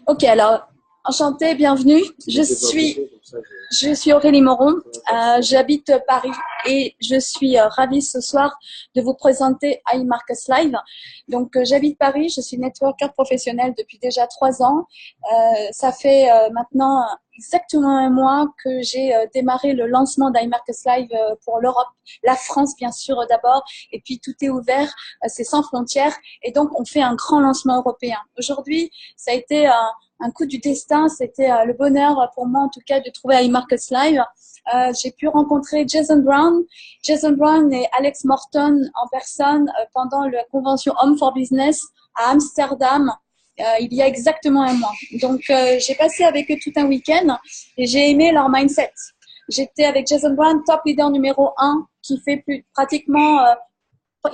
Ok, alors, enchantée, bienvenue. Je suis Aurélie Moron, j'habite Paris et je suis ravie ce soir de vous présenter iMarcus Live. Donc, j'habite Paris, je suis networker professionnel depuis déjà 3 ans. Ça fait maintenant exactement un mois que j'ai démarré le lancement d'iMarcus Live pour l'Europe, la France bien sûr d'abord, et puis tout est ouvert, c'est sans frontières et donc on fait un grand lancement européen. Aujourd'hui, ça a été un coup du destin, c'était le bonheur pour moi en tout cas de trouver iMarcus Live. J'ai pu rencontrer Jason Brown et Alex Morton en personne pendant la convention Home for Business à Amsterdam. Il y a exactement un mois. Donc, j'ai passé avec eux tout un week-end et j'ai aimé leur mindset. J'étais avec Jason Brown, top leader numéro 1, qui fait pratiquement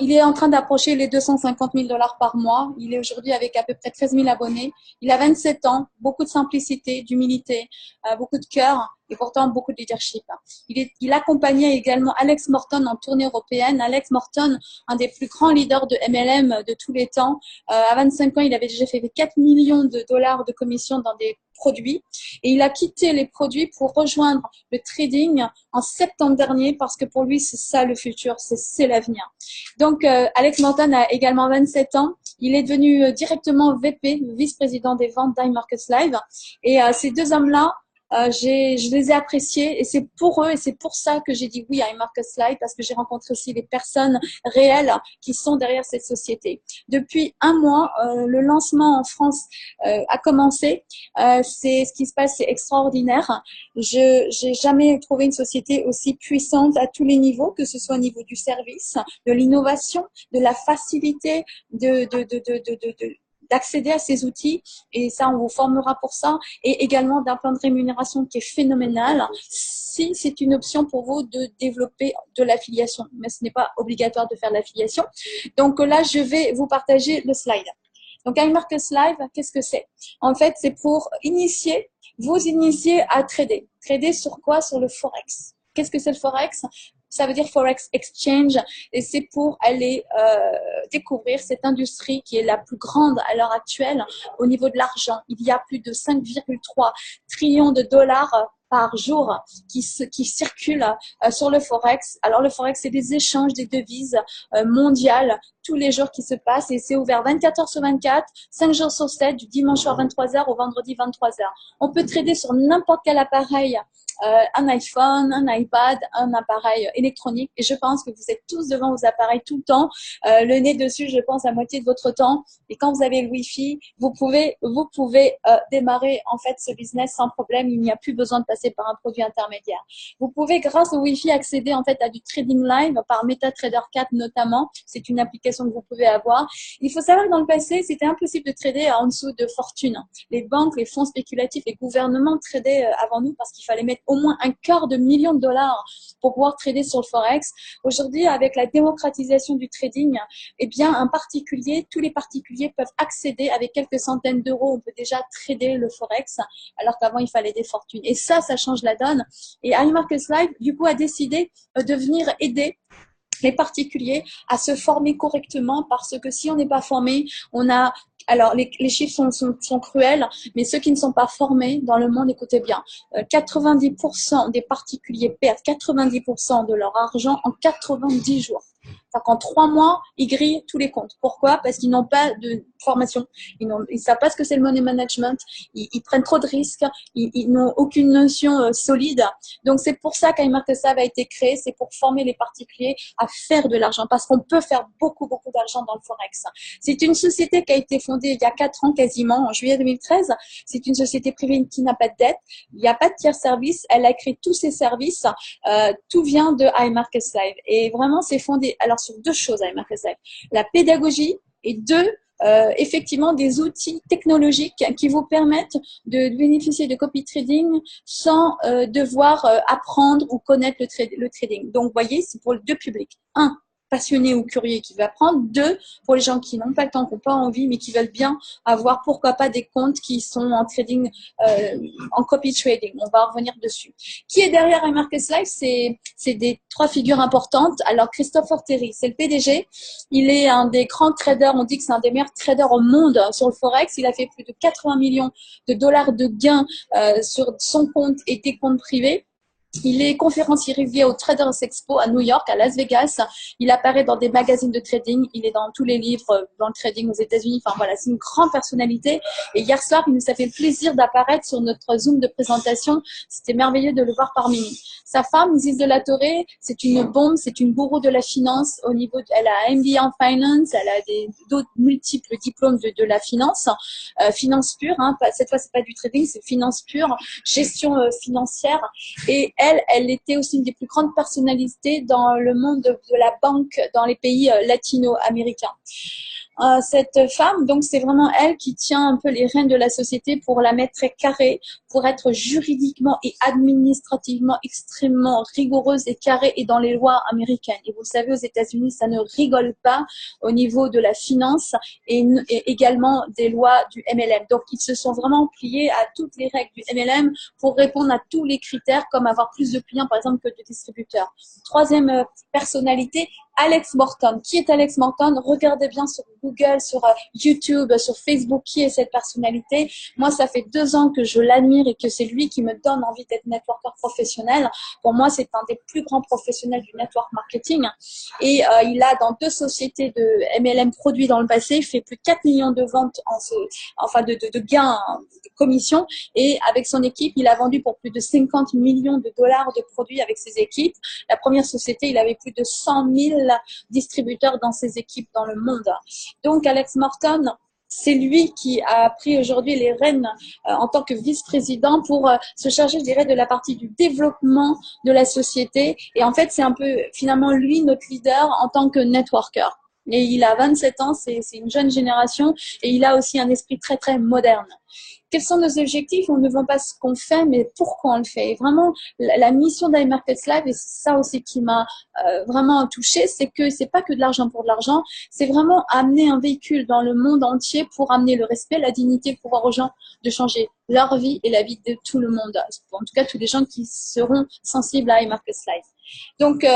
il est en train d'approcher les 250 000 $ par mois. Il est aujourd'hui avec à peu près 13 000 abonnés. Il a 27 ans, beaucoup de simplicité, d'humilité, beaucoup de cœur et pourtant beaucoup de leadership. Il accompagnait également Alex Morton en tournée européenne. Alex Morton, un des plus grands leaders de MLM de tous les temps. À 25 ans, il avait déjà fait 4 millions de dollars de commissions dans des produits et il a quitté les produits pour rejoindre le trading en septembre dernier parce que pour lui, c'est ça le futur, c'est l'avenir. Donc, Alex Morton a également 27 ans. Il est devenu directement VP, vice-président des ventes d'iMarcus Live. Et ces deux hommes-là, je les ai appréciés et c'est pour eux et c'est pour ça que j'ai dit oui à iMarcus Live parce que j'ai rencontré aussi les personnes réelles qui sont derrière cette société. Depuis un mois, le lancement en France a commencé. C'est ce qui se passe, c'est extraordinaire. J'ai jamais trouvé une société aussi puissante à tous les niveaux, que ce soit au niveau du service, de l'innovation, de la facilité, d'accéder à ces outils et ça on vous formera pour ça et également d'un plan de rémunération qui est phénoménal si c'est une option pour vous de développer de l'affiliation, mais ce n'est pas obligatoire de faire de l'affiliation. Donc là je vais vous partager le slide. Donc iMarcus Live, qu'est-ce que c'est? En fait c'est pour vous initier à trader. Trader sur quoi? Sur le Forex. Qu'est-ce que c'est le Forex? Ça veut dire Forex Exchange et c'est pour aller découvrir cette industrie qui est la plus grande à l'heure actuelle au niveau de l'argent. Il y a plus de 5,3 trillions de dollars par jour qui circulent sur le Forex. Alors le Forex, c'est des échanges des devises mondiales tous les jours qui se passent et c'est ouvert 24 heures sur 24, 5 jours sur 7, du dimanche soir 23 heures au vendredi 23 heures. On peut trader sur n'importe quel appareil, un iPhone, un iPad, un appareil électronique et je pense que vous êtes tous devant vos appareils tout le temps, le nez dessus, je pense, à moitié de votre temps et quand vous avez le Wi-Fi, vous pouvez démarrer en fait ce business sans problème, il n'y a plus besoin de passer par un produit intermédiaire. Vous pouvez grâce au Wi-Fi accéder en fait à du trading live par MetaTrader 4 notamment, c'est une application que vous pouvez avoir. Il faut savoir que dans le passé, c'était impossible de trader en dessous de fortune. Les banques, les fonds spéculatifs, les gouvernements tradaient avant nous parce qu'il fallait mettre au moins $250 000 pour pouvoir trader sur le Forex. Aujourd'hui, avec la démocratisation du trading, eh bien, tous les particuliers peuvent accéder avec quelques centaines d'euros. On peut déjà trader le Forex, alors qu'avant, il fallait des fortunes. Et ça change la donne. Et iMarcus Live, du coup, a décidé de venir aider les particuliers à se former correctement parce que si on n'est pas formé, alors les chiffres sont cruels, mais ceux qui ne sont pas formés dans le monde, écoutez bien, 90% des particuliers perdent 90% de leur argent en 90 jours. C'est-à-dire qu'en 3 mois, ils grillent tous les comptes. Pourquoi? Parce qu'ils n'ont pas de formation. Ils savent pas ce que c'est le money management. Ils prennent trop de risques. Ils n'ont aucune notion solide. Donc, c'est pour ça qu'iMarcus Live a été créé. C'est pour former les particuliers à faire de l'argent. Parce qu'on peut faire beaucoup, beaucoup d'argent dans le Forex. C'est une société qui a été fondée il y a 4 ans quasiment, en juillet 2013. C'est une société privée qui n'a pas de dette. Il n'y a pas de tiers service. Elle a créé tous ses services. Tout vient de iMarcus Live. Et vraiment, c'est fondé alors sur 2 choses iMarcus Live. La pédagogie et 2, effectivement des outils technologiques qui vous permettent de bénéficier de copy trading sans devoir apprendre ou connaître le trading. Donc, vous voyez, c'est pour 2 publics. Un, passionné ou curieux qui veut apprendre. 2, pour les gens qui n'ont pas le temps, qui n'ont pas envie, mais qui veulent bien avoir, pourquoi pas, des comptes qui sont en trading, en copy trading. On va revenir dessus. Qui est derrière iMarkets Live? C'est des 3 figures importantes. Alors, Christopher Terry, c'est le PDG. Il est un des grands traders. On dit que c'est un des meilleurs traders au monde sur le Forex. Il a fait plus de 80 millions de dollars de gains sur son compte et des comptes privés. Il est conférencier régulier au Traders Expo à New York, à Las Vegas. Il apparaît dans des magazines de trading. Il est dans tous les livres dans le trading aux États-Unis. Enfin voilà, c'est une grande personnalité. Et hier soir, il nous a fait le plaisir d'apparaître sur notre Zoom de présentation. C'était merveilleux de le voir parmi nous. Sa femme, Ziz de la Torre, c'est une bombe, c'est une gourou de la finance. Au niveau, elle a un MBA en finance, elle a d'autres multiples diplômes de la finance, finance pure. Hein, cette fois, c'est pas du trading, c'est finance pure, gestion financière. Et elle était aussi une des plus grandes personnalités dans le monde de la banque dans les pays latino-américains. Cette femme, donc c'est vraiment elle qui tient un peu les rênes de la société pour la mettre très carrée, pour être juridiquement et administrativement extrêmement rigoureuse et carrée et dans les lois américaines. Et vous le savez, aux États-Unis, ça ne rigole pas au niveau de la finance et également des lois du MLM. Donc, ils se sont vraiment pliés à toutes les règles du MLM pour répondre à tous les critères, comme avoir plus de clients, par exemple, que de distributeurs. Troisième personnalité, Alex Morton. Qui est Alex Morton? Regardez bien sur Google, sur YouTube, sur Facebook, qui est cette personnalité. Moi, ça fait 2 ans que je l'admire et que c'est lui qui me donne envie d'être networker professionnel. Pour moi, c'est un des plus grands professionnels du network marketing. Et il a dans 2 sociétés de MLM produits dans le passé, fait plus de 4 millions de ventes de gains de commission. Et avec son équipe, il a vendu pour plus de 50 millions de dollars de produits avec ses équipes. La première société, il avait plus de 100 000 distributeurs dans ses équipes dans le monde. Donc, Alex Morton, c'est lui qui a pris aujourd'hui les rênes en tant que vice-président pour se charger, je dirais, de la partie du développement de la société. Et en fait, c'est un peu finalement lui, notre leader en tant que networker. Et il a 27 ans, c'est une jeune génération et il a aussi un esprit très, très moderne. Quels sont nos objectifs? On ne vend pas ce qu'on fait, mais pourquoi on le fait? Et vraiment, la mission d'iMarkets Live, et c'est ça aussi qui m'a vraiment touchée, c'est que c'est pas que de l'argent pour de l'argent, c'est vraiment amener un véhicule dans le monde entier pour amener le respect, la dignité, le pouvoir aux gens de changer leur vie et la vie de tout le monde. En tout cas, tous les gens qui seront sensibles à iMarkets Live. Donc,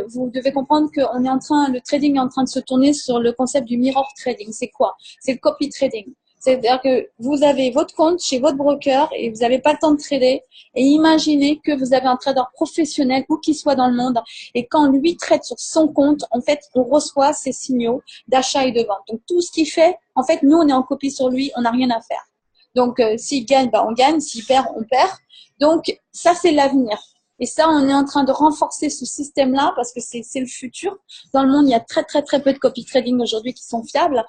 vous devez comprendre que le trading est en train de se tourner sur le concept du mirror trading. C'est quoi? C'est le copy trading. C'est-à-dire que vous avez votre compte chez votre broker et vous n'avez pas le temps de trader. Et imaginez que vous avez un trader professionnel où qu'il soit dans le monde. Et quand lui trade sur son compte, en fait, on reçoit ses signaux d'achat et de vente. Donc, tout ce qu'il fait, en fait, nous, on est en copie sur lui, on n'a rien à faire. Donc, s'il gagne, on gagne. S'il perd, on perd. Donc, ça, c'est l'avenir. Et ça, on est en train de renforcer ce système-là parce que c'est le futur. Dans le monde, il y a très, très, très peu de copy trading aujourd'hui qui sont fiables.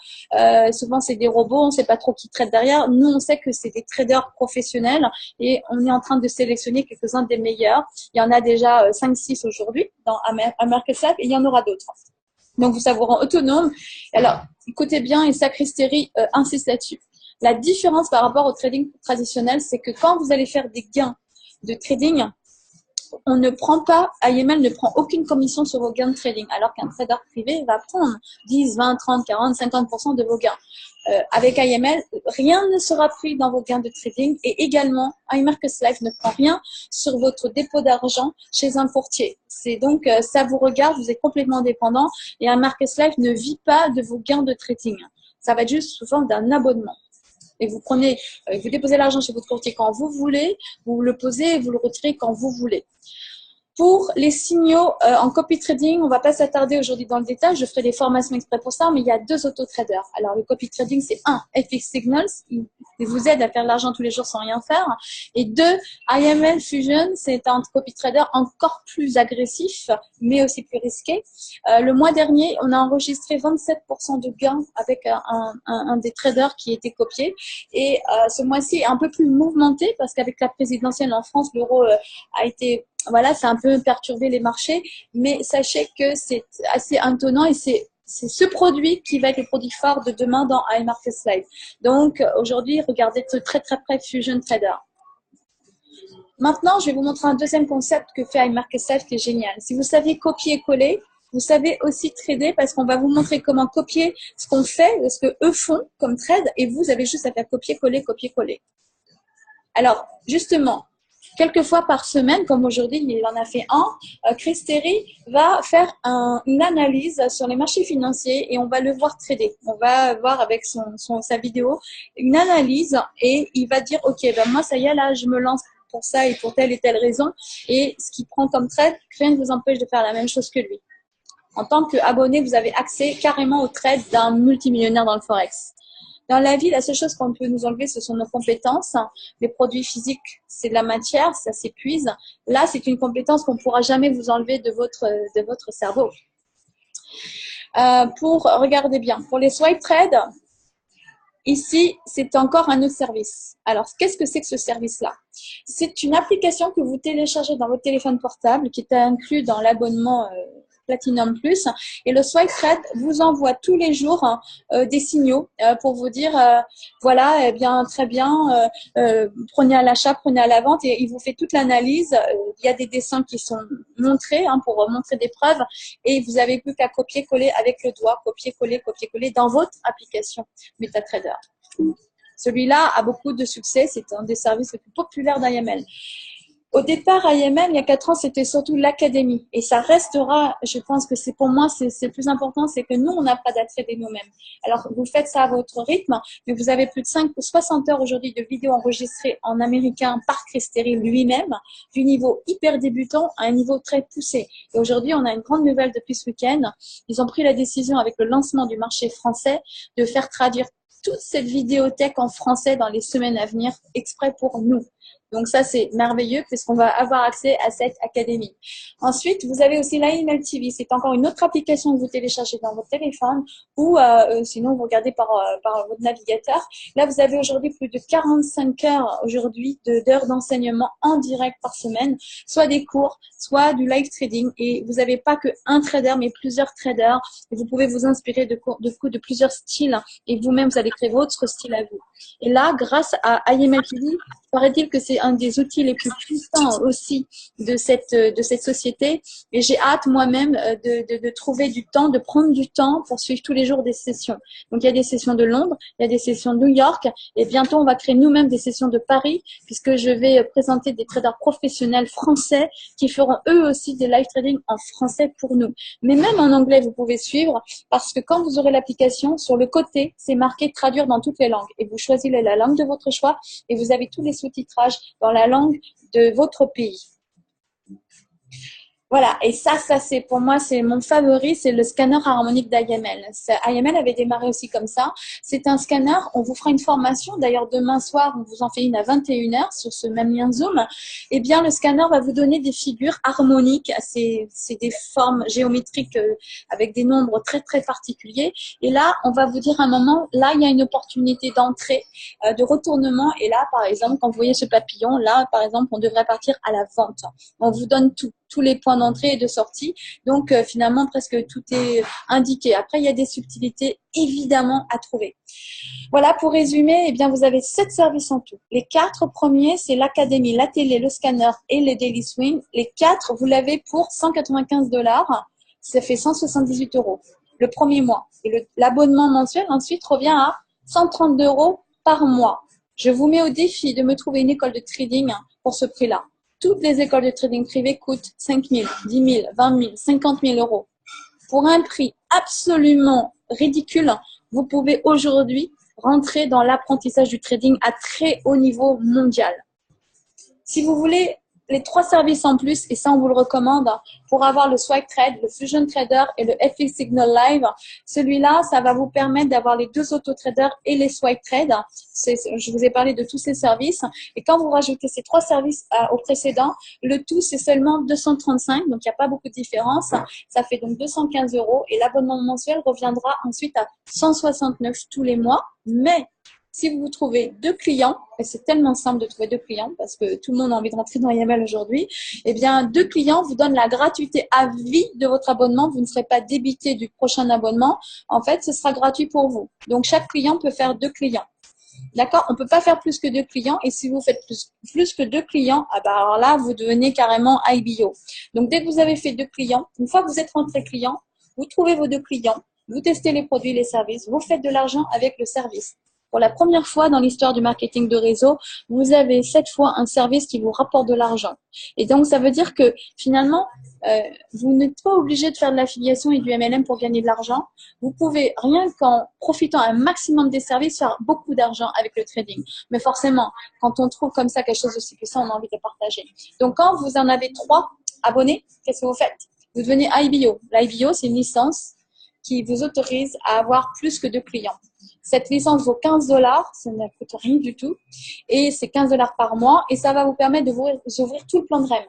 Souvent, c'est des robots, on ne sait pas trop qui trade derrière. Nous, on sait que c'est des traders professionnels et on est en train de sélectionner quelques-uns des meilleurs. Il y en a déjà 5-6 aujourd'hui dans iMarkets Live et il y en aura d'autres. Donc, ça vous rend autonome. Alors, écoutez bien et Sacris Terry insiste là-dessus. La différence par rapport au trading traditionnel, c'est que quand vous allez faire des gains de trading, on ne prend pas, IML ne prend aucune commission sur vos gains de trading, alors qu'un trader privé va prendre 10, 20, 30, 40, 50% de vos gains. Avec IML, rien ne sera pris dans vos gains de trading et également, iMarkets Live ne prend rien sur votre dépôt d'argent chez un courtier. C'est donc, ça vous regarde, vous êtes complètement dépendant et iMarkets Live ne vit pas de vos gains de trading. Ça va être juste sous forme d'un abonnement. Et vous déposez l'argent chez votre courtier quand vous voulez, vous le posez et vous le retirez quand vous voulez. Pour les signaux en copy trading, on va pas s'attarder aujourd'hui dans le détail, je ferai des formations exprès pour ça, mais il y a 2 auto-traders. Alors, le copy trading, c'est 1, FX Signals, il vous aide à faire de l'argent tous les jours sans rien faire. Et 2, IML Fusion, c'est un copy trader encore plus agressif, mais aussi plus risqué. Le mois dernier, on a enregistré 27% de gains avec un des traders qui était copié. Et ce mois-ci est un peu plus mouvementé parce qu'avec la présidentielle en France, l'euro a été... Voilà, ça a un peu perturbé les marchés, mais sachez que c'est assez étonnant et c'est ce produit qui va être le produit phare de demain dans iMarkets Live. Donc, aujourd'hui, regardez de très très près Fusion Trader. Maintenant, je vais vous montrer un deuxième concept que fait iMarkets Live qui est génial. Si vous saviez copier-coller, Vous savez aussi trader parce qu'on va vous montrer comment copier ce qu'on fait, ce que eux font comme trade et vous avez juste à faire copier-coller, copier-coller. Alors, justement, quelques fois par semaine, comme aujourd'hui, il en a fait un, Chris Terry va faire une analyse sur les marchés financiers et on va le voir trader. On va voir avec sa vidéo une analyse et il va dire, OK, ben moi, ça y est, là, je me lance pour ça et pour telle et telle raison. Et ce qu'il prend comme trade, rien ne vous empêche de faire la même chose que lui. En tant qu'abonné, vous avez accès carrément au trade d'un multimillionnaire dans le Forex. Dans la vie, la seule chose qu'on peut nous enlever, ce sont nos compétences. Les produits physiques, c'est de la matière, ça s'épuise. Là, c'est une compétence qu'on ne pourra jamais vous enlever de votre cerveau. Regardez bien, pour les swipe trades, ici, c'est encore un autre service. Alors, qu'est-ce que c'est que ce service-là? C'est une application que vous téléchargez dans votre téléphone portable qui est inclus dans l'abonnement Platinum Plus. Et le Swipe Trade vous envoie tous les jours des signaux pour vous dire, voilà, eh bien, très bien, prenez à l'achat, prenez à la vente. Et il vous fait toute l'analyse. Il y a des dessins qui sont montrés pour montrer des preuves. Et vous avez plus qu'à copier-coller avec le doigt, copier-coller dans votre application MetaTrader. Celui-là a beaucoup de succès. C'est un des services les plus populaires d'IML. Au départ, IML, il y a 4 ans, c'était surtout l'académie. Et ça restera, je pense que c'est pour moi, c'est le plus important, c'est que nous, on n'a pas à trader nous-mêmes. Alors, vous faites ça à votre rythme, mais vous avez plus de 60 heures aujourd'hui de vidéos enregistrées en américain par Chris Terry lui-même, du niveau hyper débutant à un niveau très poussé. Et aujourd'hui, on a une grande nouvelle depuis ce week-end. Ils ont pris la décision avec le lancement du marché français de faire traduire toute cette vidéothèque en français dans les semaines à venir, exprès pour nous. Donc ça, c'est merveilleux puisqu'on va avoir accès à cette académie. Ensuite, vous avez aussi l'IML TV. C'est encore une autre application que vous téléchargez dans votre téléphone ou sinon vous regardez par votre navigateur. Là, vous avez aujourd'hui plus de 45 heures aujourd'hui d'heures d'enseignement en direct par semaine, soit des cours, soit du live trading. Et vous n'avez pas qu'un trader, mais plusieurs traders. Et vous pouvez vous inspirer de plusieurs styles et vous-même, vous allez créer votre style à vous. Et là, grâce à IML TV, paraît-il que c'est un des outils les plus puissants aussi de cette société. Et j'ai hâte moi-même de trouver du temps, de prendre du temps pour suivre tous les jours des sessions. Donc, il y a des sessions de Londres, il y a des sessions de New York et bientôt, on va créer nous-mêmes des sessions de Paris puisque je vais présenter des traders professionnels français qui feront eux aussi des live trading en français pour nous. Mais même en anglais, vous pouvez suivre parce que quand vous aurez l'application, sur le côté, c'est marqué traduire dans toutes les langues et vous choisissez la langue de votre choix et vous avez tous les sous-titrages dans la langue de votre pays. Voilà, et ça c'est pour moi, c'est mon favori, c'est le scanner harmonique d'IML. IML avait démarré aussi comme ça. C'est un scanner, on vous fera une formation, d'ailleurs demain soir, on vous en fait une à 21 h sur ce même lien Zoom. Eh bien, le scanner va vous donner des figures harmoniques, c'est des formes géométriques avec des nombres très très particuliers. Et là, on va vous dire à un moment, là, il y a une opportunité d'entrée, de retournement. Et là, par exemple, quand vous voyez ce papillon, là, par exemple, on devrait partir à la vente. On vous donne tous les points d'entrée et de sortie. Donc, finalement, presque tout est indiqué. Après, il y a des subtilités, évidemment, à trouver. Voilà, pour résumer, eh bien, vous avez 7 services en tout. Les 4 premiers, c'est l'académie, la télé, le scanner et le daily swing. Les 4, vous l'avez pour 195 $. Ça fait 178 € le premier mois. Et l'abonnement mensuel, ensuite, revient à 130 € par mois. Je vous mets au défi de me trouver une école de trading pour ce prix-là. Toutes les écoles de trading privées coûtent 5 000, 10 000, 20 000, 50 000 €. Pour un prix absolument ridicule, vous pouvez aujourd'hui rentrer dans l'apprentissage du trading à très haut niveau mondial. Si vous voulez les 3 services en plus, et ça on vous le recommande, pour avoir le Swipe Trade, le Fusion Trader et le FX Signal Live, celui-là, ça va vous permettre d'avoir les 2 auto-traders et les Swipe Trade. Je vous ai parlé de tous ces services. Et quand vous rajoutez ces 3 services au précédent, le tout, c'est seulement 235, donc il n'y a pas beaucoup de différence. Ça fait donc 215 € et l'abonnement mensuel reviendra ensuite à 169 tous les mois. Mais si vous trouvez 2 clients, et c'est tellement simple de trouver 2 clients parce que tout le monde a envie de rentrer dans IML aujourd'hui, eh bien 2 clients vous donnent la gratuité à vie de votre abonnement. Vous ne serez pas débité du prochain abonnement. En fait, ce sera gratuit pour vous. Donc, chaque client peut faire 2 clients. D'accord? On ne peut pas faire plus que 2 clients. Et si vous faites plus que 2 clients, ah bah alors là, vous devenez carrément IBO. Donc, dès que vous avez fait 2 clients, une fois que vous êtes rentré client, vous trouvez vos 2 clients, vous testez les produits, les services, vous faites de l'argent avec le service. Pour la première fois dans l'histoire du marketing de réseau, vous avez cette fois un service qui vous rapporte de l'argent. Et donc, ça veut dire que finalement, vous n'êtes pas obligé de faire de l'affiliation et du MLM pour gagner de l'argent. Vous pouvez, rien qu'en profitant un maximum des services, faire beaucoup d'argent avec le trading. Mais forcément, quand on trouve comme ça quelque chose aussi puissant, on a envie de partager. Donc, quand vous en avez 3 abonnés, qu'est-ce que vous faites? Vous devenez IBO. L'IBO, c'est une licence qui vous autorise à avoir plus que 2 clients. Cette licence vaut 15 $, ça ne coûte rien du tout. Et c'est 15 $ par mois et ça va vous permettre de vous ouvrir tout le plan de REM.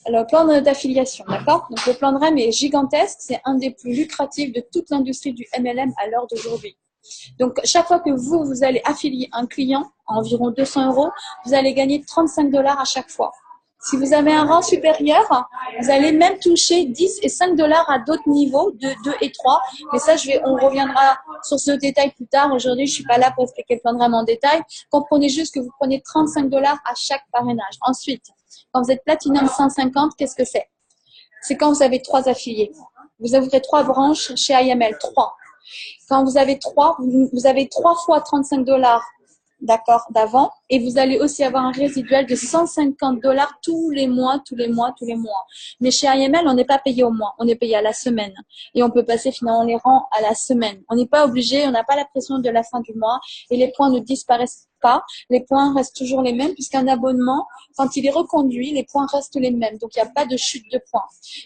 Le plan d'affiliation, d'accord? Donc, le plan de REM est gigantesque. C'est un des plus lucratifs de toute l'industrie du MLM à l'heure d'aujourd'hui. Donc, chaque fois que vous allez affilier un client à environ 200 €, vous allez gagner 35 $ à chaque fois. Si vous avez un rang supérieur, vous allez même toucher 10 et 5 $ à d'autres niveaux, de 2 et 3. Mais ça, on reviendra sur ce détail plus tard. Aujourd'hui, je suis pas là pour expliquer le plan de REM en détail. Comprenez juste que vous prenez 35 $ à chaque parrainage. Ensuite, quand vous êtes Platinum 150, qu'est-ce que c'est? C'est quand vous avez 3 affiliés. Vous ouvrez 3 branches chez IML, 3. Quand vous avez 3, vous avez 3 fois 35 $, d'accord, d'avant, et vous allez aussi avoir un résiduel de 150 $ tous les mois. Mais chez IML, on n'est pas payé au mois, on est payé à la semaine. Et on peut passer finalement les rangs à la semaine. On n'est pas obligé, on n'a pas la pression de la fin du mois et les points ne disparaissent pas. Les points restent toujours les mêmes puisqu'un abonnement, quand il est reconduit, les points restent les mêmes. Donc, il n'y a pas de chute de points.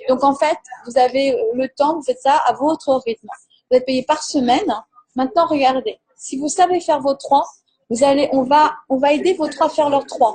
Donc, en fait, vous avez le temps, vous faites ça à votre rythme. Vous êtes payé par semaine. Maintenant, regardez. Si vous savez faire vos 3, on va aider vos 3 à faire leurs 3.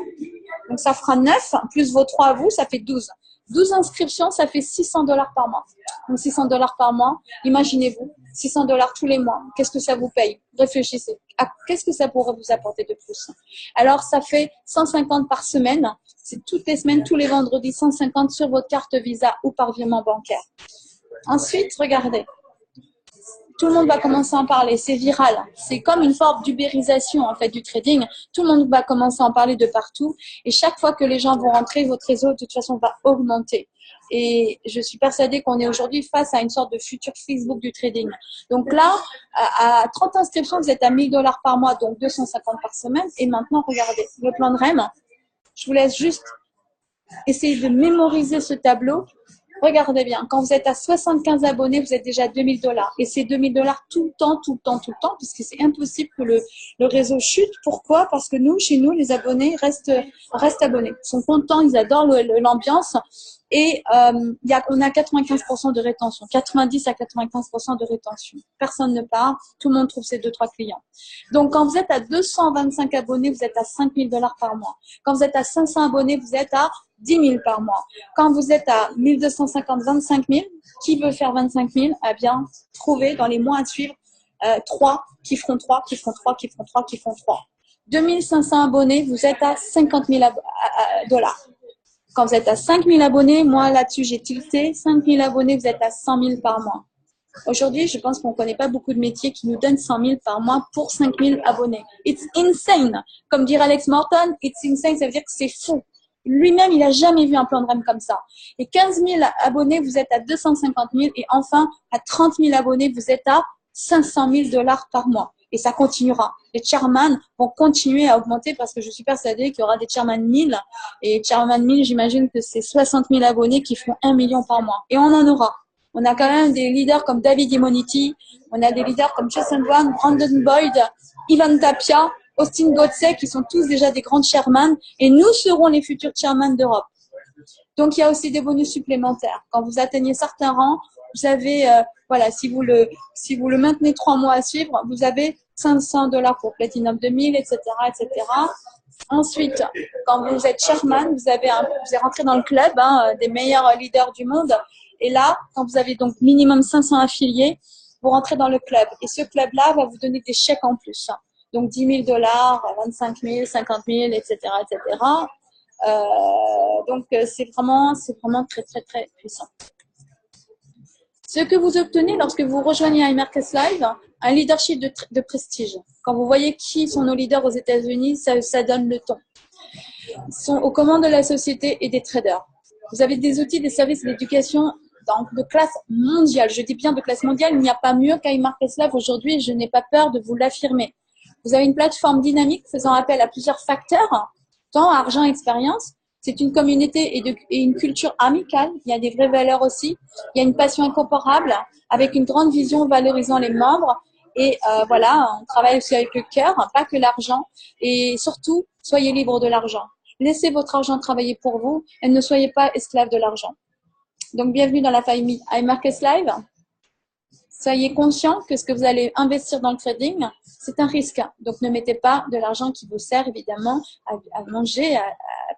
Donc, ça fera 9, plus vos 3 à vous, ça fait 12. 12 inscriptions, ça fait 600 $ par mois. Donc, 600 $ par mois, imaginez-vous, 600 $ tous les mois. Qu'est-ce que ça vous paye? Réfléchissez. Qu'est-ce que ça pourrait vous apporter de plus? Alors, ça fait 150 par semaine. C'est toutes les semaines, tous les vendredis, 150 sur votre carte Visa ou par virement bancaire. Ensuite, regardez. Tout le monde va commencer à en parler, c'est viral. C'est comme une forme d'ubérisation en fait du trading. Tout le monde va commencer à en parler de partout et chaque fois que les gens vont rentrer, votre réseau de toute façon va augmenter. Et je suis persuadée qu'on est aujourd'hui face à une sorte de futur Facebook du trading. Donc là, à 30 inscriptions, vous êtes à 1000 $ par mois, donc 250 par semaine. Et maintenant, regardez, le plan de REM. Je vous laisse juste essayer de mémoriser ce tableau. Regardez bien, quand vous êtes à 75 abonnés, vous êtes déjà à 2000 $. Et c'est 2000 $ tout le temps, puisque c'est impossible que le réseau chute. Pourquoi? Parce que chez nous, les abonnés restent abonnés. Ils sont contents, ils adorent l'ambiance. Et on a 95% de rétention, 90 à 95% de rétention. Personne ne part, tout le monde trouve ses 2-3 clients. Donc, quand vous êtes à 225 abonnés, vous êtes à 5000 $ par mois. Quand vous êtes à 500 abonnés, vous êtes à 10 000 par mois. Quand vous êtes à 1250, 25 000, qui veut faire 25 000? Eh bien, trouvez dans les mois à suivre 3 qui feront 3, qui feront 3, qui feront 3, qui feront 3. 2500 abonnés, vous êtes à 50 000 $. Quand vous êtes à 5 000 abonnés, moi là-dessus j'ai tilté, 5 000 abonnés, vous êtes à 100 000 par mois. Aujourd'hui, je pense qu'on ne connaît pas beaucoup de métiers qui nous donnent 100 000 par mois pour 5 000 abonnés. It's insane. Comme dirait Alex Morton, it's insane, ça veut dire que c'est fou. Lui-même, il n'a jamais vu un plan de REM comme ça. Et 15 000 abonnés, vous êtes à 250 000. Et enfin, à 30 000 abonnés, vous êtes à 500 000 $ par mois. Et ça continuera. Les chairman vont continuer à augmenter parce que je suis persuadée qu'il y aura des chairman 1000. Et chairman 1000, j'imagine que c'est 60 000 abonnés qui font 1 million par mois. Et on en aura. On a quand même des leaders comme David Imoniti. On a des leaders comme Jason Brown, Brandon Boyd, Ivan Tapia, Austin Gotze, qui sont tous déjà des grands chairman. Et nous serons les futurs chairman d'Europe. Donc, il y a aussi des bonus supplémentaires. Quand vous atteignez certains rangs, vous avez, si vous le maintenez 3 mois à suivre, vous avez 500 $ pour Platinum 2000, etc., etc. Ensuite, quand vous êtes chairman, vous êtes rentré dans le club des meilleurs leaders du monde. Et là, quand vous avez donc minimum 500 affiliés, vous rentrez dans le club. Et ce club-là va vous donner des chèques en plus. Donc, 10 000 $, 25 000, 50 000, etc., etc. Donc, c'est vraiment très, très, très puissant. Ce que vous obtenez lorsque vous rejoignez iMarkets Live, un leadership de prestige. Quand vous voyez qui sont nos leaders aux États-Unis, ça donne le ton. Ils sont aux commandes de la société et des traders. Vous avez des outils, des services d'éducation de classe mondiale. Je dis bien de classe mondiale, il n'y a pas mieux qu'iMarketSlive aujourd'hui et je n'ai pas peur de vous l'affirmer. Vous avez une plateforme dynamique faisant appel à plusieurs facteurs, temps, argent, expérience. C'est une communauté et une culture amicale. Il y a des vraies valeurs aussi. Il y a une passion incomparable avec une grande vision valorisant les membres. Et voilà, on travaille aussi avec le cœur, pas que l'argent. Et surtout, soyez libre de l'argent. Laissez votre argent travailler pour vous et ne soyez pas esclave de l'argent. Donc, bienvenue dans la famille iMarketSlive. Soyez conscient que ce que vous allez investir dans le trading, c'est un risque. Donc, ne mettez pas de l'argent qui vous sert évidemment à manger, à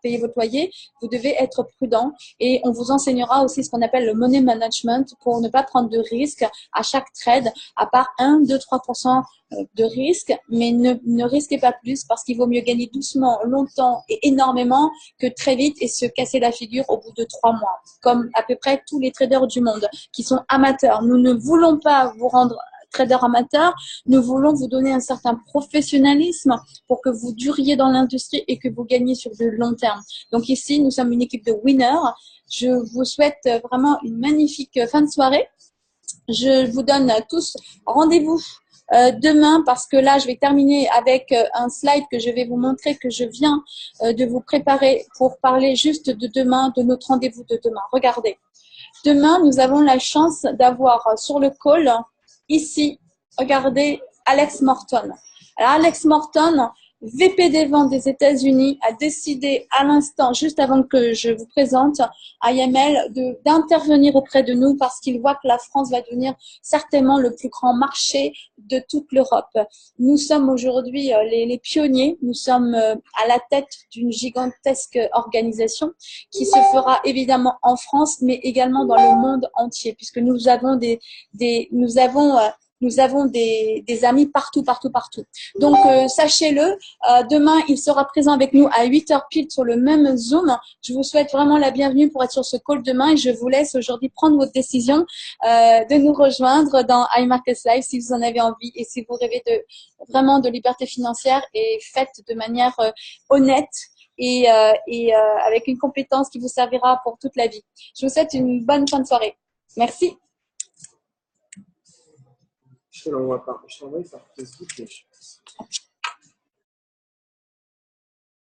payer votre loyer. Vous devez être prudent et on vous enseignera aussi ce qu'on appelle le money management pour ne pas prendre de risques à chaque trade, à part 1, 2, 3% de risque, mais ne risquez pas plus parce qu'il vaut mieux gagner doucement, longtemps et énormément que très vite et se casser la figure au bout de 3 mois, comme à peu près tous les traders du monde qui sont amateurs. Nous ne voulons pas vous rendre trader amateur, nous voulons vous donner un certain professionnalisme pour que vous duriez dans l'industrie et que vous gagniez sur de long terme. Donc ici, nous sommes une équipe de winners. Je vous souhaite vraiment une magnifique fin de soirée. Je vous donne tous rendez-vous demain parce que là, je vais terminer avec un slide que je vais vous montrer que je viens de vous préparer pour parler juste de demain, de notre rendez-vous de demain. Regardez. Demain, nous avons la chance d'avoir sur le call, ici, regardez, Alex Morton. Alors, Alex Morton, VP des ventes des États-Unis, a décidé à l'instant, juste avant que je vous présente IML, d'intervenir auprès de nous parce qu'il voit que la France va devenir certainement le plus grand marché de toute l'Europe. Nous sommes aujourd'hui les pionniers, nous sommes à la tête d'une gigantesque organisation qui se fera évidemment en France, mais également dans le monde entier, puisque nous avons nous avons des amis partout. Donc, sachez-le, demain, il sera présent avec nous à 8h pile sur le même Zoom. Je vous souhaite vraiment la bienvenue pour être sur ce call demain et je vous laisse aujourd'hui prendre votre décision de nous rejoindre dans iMarketSlive si vous en avez envie et si vous rêvez vraiment de liberté financière et faites de manière honnête et avec une compétence qui vous servira pour toute la vie. Je vous souhaite une bonne fin de soirée. Merci. Je te l'envoie par Facebook.